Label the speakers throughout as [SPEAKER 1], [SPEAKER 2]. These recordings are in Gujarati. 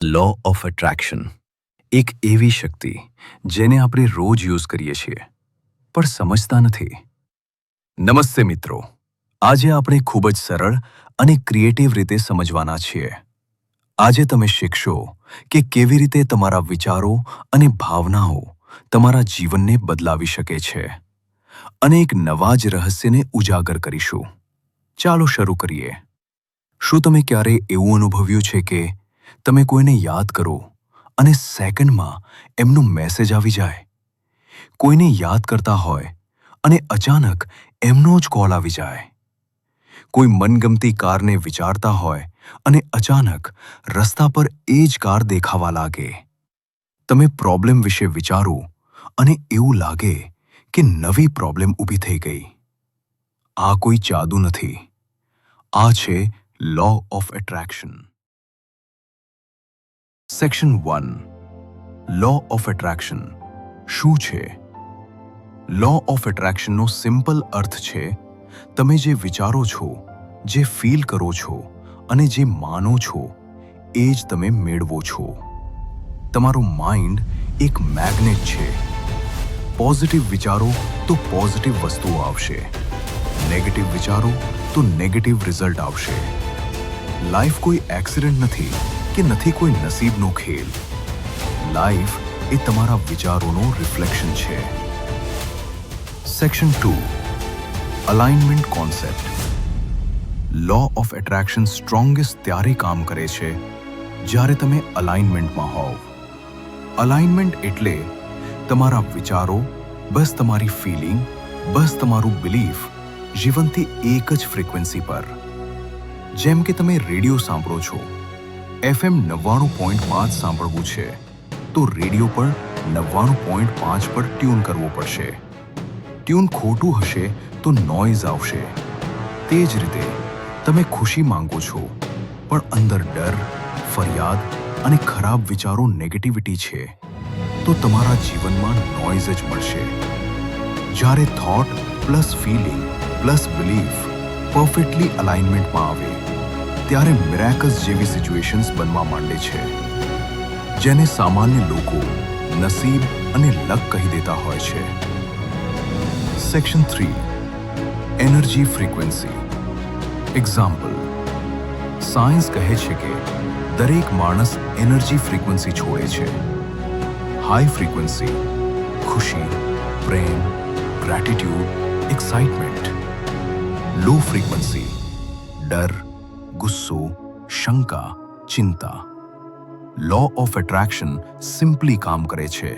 [SPEAKER 1] લો ઓફ એટ્રેક્શન એક એવી શક્તિ જેને આપણે રોજ યુઝ કરીએ છીએ પણ સમજતા નથી. નમસ્તે મિત્રો, આજે આપણે ખૂબ જ સરળ અને ક્રિએટિવ રીતે સમજવાના છીએ. આજે તમે શીખશો કે કેવી રીતે તમારા વિચારો અને ભાવનાઓ તમારા જીવનને બદલાવી શકે છે અને એક નવા જ રહસ્યને ઉજાગર કરીશું. ચાલો શરૂ કરીએ. શું તમે ક્યારેય એવું અનુભવ્યું છે કે તમે કોઈને યાદ કરો અને સેકન્ડમાં એમનો મેસેજ આવી જાય? કોઈને યાદ કરતા હોય અને અચાનક એમનો જ કોલ આવી જાય? કોઈ મનગમતી કારને વિચારતા હોય અને અચાનક રસ્તા પર એ જ કાર દેખાવા લાગે? તમે પ્રોબ્લેમ વિશે વિચારો અને એવું લાગે કે નવી પ્રોબ્લેમ ઊભી થઈ ગઈ. આ કોઈ જાદુ નથી. આ છે law of attraction. Section 1. Law of attraction શું છે? લો ઓફ એટ્રેક્શનનો સિમ્પલ અર્થ છે તમે જે વિચારો છો, જે ફીલ કરો છો અને જે માનો છો એ જ તમે મેળવો છો. તમારું માઇન્ડ એક મેગ્નેટ છે. પોઝિટિવ વિચારો તો પોઝિટિવ વસ્તુઓ આવશે, નેગેટિવ વિચારો તો નેગેટિવ રિઝલ્ટ આવશે. લાઈફ કોઈ એક્સિડન્ટ નથી કે નથી કોઈ નસીબનો ખેલ. લાઈફ એ તમારા વિચારોનો રિફ્લેક્શન છે. Section 2. Alignment concept. Law of attraction strongest ત્યારે કામ કરે છે જ્યારે તમે અલાઇનમેન્ટમાં હોવ. અલાઇનમેન્ટ એટલે તમારા વિચારો, બસ તમારી ફીલિંગ, બસ તમારું બિલીફ જીવનથી એક જ ફ્રીક્વન્સી પર. જેમ કે તમે રેડિયો સાંભળો છો, FM 99.5 સાંભળવું છે તો રેડિયો પર 99.5 પર ટ્યુન કરવો પડશે. ટ્યુન ખોટું હશે તો નોઇઝ આવશે. તે જ રીતે તમે ખુશી માંગો છો પણ અંદર ડર, ફરિયાદ અને ખરાબ વિચારો નેગેટિવિટી છે તો તમારા જીવનમાં નોઇઝ જ મળશે. જ્યારે thought plus feeling plus belief perfectly અલાઇનમેન્ટમાં આવે ત્યારે મિરેકલ્સ જેવી સિચ્યુએશન્સ બનવા માંડે છે, જેને સામાન્ય લોકો નસીબ અને લક કહી દેતા હોય છે. Section 3. Energy frequency. Example. Science કહે છે કે દરેક માણસ એનર્જી ફ્રીક્વન્સી છોડે છે. હાઈ ફ્રીક્વન્સી ખુશી, પ્રેમ, ગ્રેટિટ્યૂડ, એક્સાઇટમેન્ટ. લો ફ્રીક્વન્સી ડર, ગુસ્સો, શંકા, ચિંતા. લો ઓફ એટ્રેક્શન સિમ્પલી કામ કરે છે.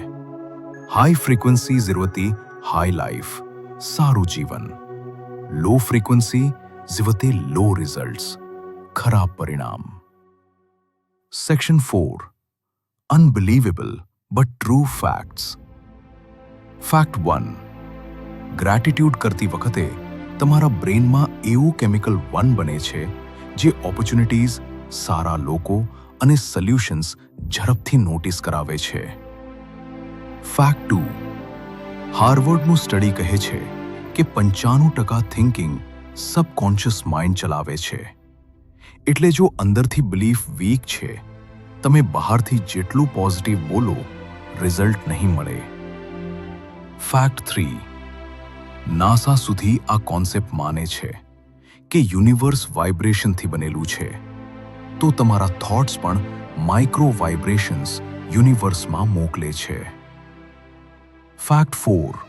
[SPEAKER 1] હાઈ ફ્રીક્વન્સી જીવતી હાઈ લાઈફ, સારું જીવન. લો ફ્રીક્વન્સી જીવતે લો રિઝલ્ટ્સ, ખરાબ પરિણામ. Section 4. Unbelievable but true facts. Fact 1. Gratitude કરતી વખતે તમારા બ્રેનમાં એવું કેમિકલ 1 બને છે જે ઓપોર્ચ્યુનિટીઝ, સારા લોકો અને સોલ્યુશન્સ ઝડપથી નોટિસ કરાવે છે. ફેક્ટ 2. હાર્વર્ડનું સ્ટડી કહે છે કે 95% થિંકિંગ સબકોન્શિયસ માઇન્ડ ચલાવે છે. એટલે જો અંદરથી બિલીફ વીક છે, તમે બહારથી જેટલું પોઝિટિવ બોલો, રિઝલ્ટ નહીં મળે. ફેક્ટ 3. નાસા સુધી આ કોન્સેપ્ટ માને છે કે યુનિવર્સ વાઇબ્રેશનથી બનેલું છે તો તમારા થોટ્સ પણ માઇક્રો વાઇબ્રેશન્સ યુનિવર્સમાં મોકલે છે. ફેક્ટ 4.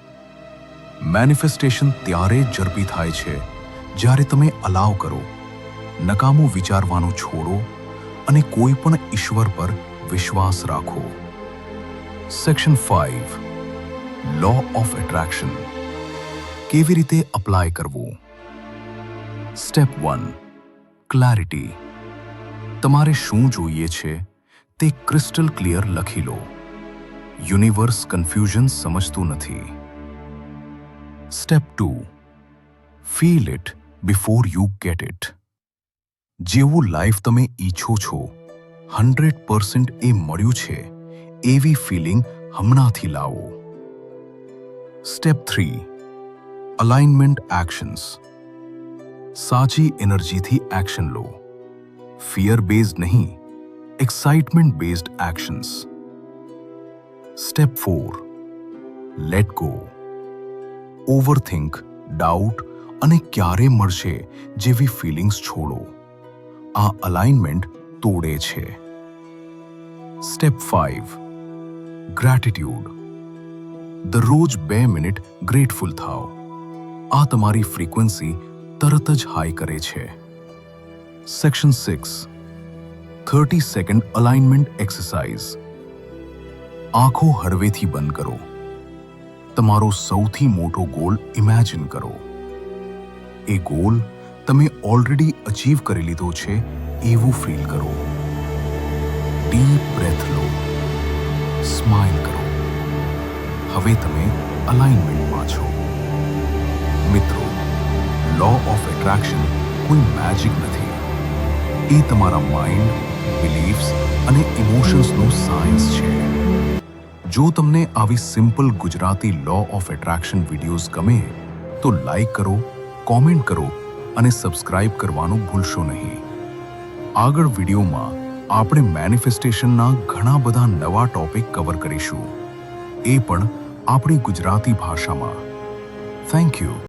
[SPEAKER 1] મેનિફેસ્ટેશન ત્યારે જ ઝડપી થાય છે જ્યારે તમે અલાવ કરો, નકામું વિચારવાનું છોડો અને કોઈ પણ ઈશ્વર પર વિશ્વાસ રાખો. સેક્શન 5. લો ઓફ એટ્રેક્શન કેવી રીતે અપ્લાય કરવું? સ્ટેપ 1. ક્લેરિટી. તમારે શું જોઈએ છે તે ક્રિસ્ટલ ક્લિયર લખી લો. યુનિવર્સ કન્ફ્યુઝન સમજતું નથી. Step 2. Feel it before you get it. જેવું લાઈફ તમે ઈચ્છો છો 100% એ મળ્યું છે એવી ફિલિંગ હમણાંથી લાવો. સ્ટેપ 3. Alignment actions. સાચી એનર્જીથી એક્શન લો. ફિયર બેઝડ નહીં, excitement based actions. Step 4. Let go. Overthink, doubt અને ક્યારે મળશે જેવી ફિલિંગ્સ છોડો. આ અલાઇનમેન્ટ તોડે છે. સ્ટેપ 5. ગ્રેટિટ્યુડ. દરરોજ 2 મિનિટ ગ્રેટફુલ થાઓ. આ તમારી ફ્રીક્વન્સી તરત જ હાઈ કરે છે. સેક્શન 6. 30 second alignment exercise. આંખો હળવેથી બંધ કરો. તમારો સૌથી મોટો ગોલ ઇમેજિન કરો. એ ગોલ તમે ઓલરેડી અચીવ કરી લીધો છે એવું ફીલ કરો. ડીપ બ્રેથ લો. સ્માઇલ કરો. હવે તમે અલાઇનમેન્ટમાં છો. મિત્રો, લો ઓફ એટ્રેક્શન કોઈ મેજિક નથી. એ તમારા માઇન્ડ, બિલીફ્સ અને ઇમોશન્સનો સાયન્સ છે. જો તમને આવી simple Gujarati law of attraction videos ગમે તો લાઈક કરો, કોમેન્ટ કરો અને સબસ્ક્રાઇબ કરવાનું ભૂલશો નહીં. આગળ વિડીયોમાં આપણે મેનિફેસ્ટેશનના ઘણા બધા નવા ટોપિક કવર કરીશું, એ પણ આપણી ગુજરાતી ભાષામાં. Thank you.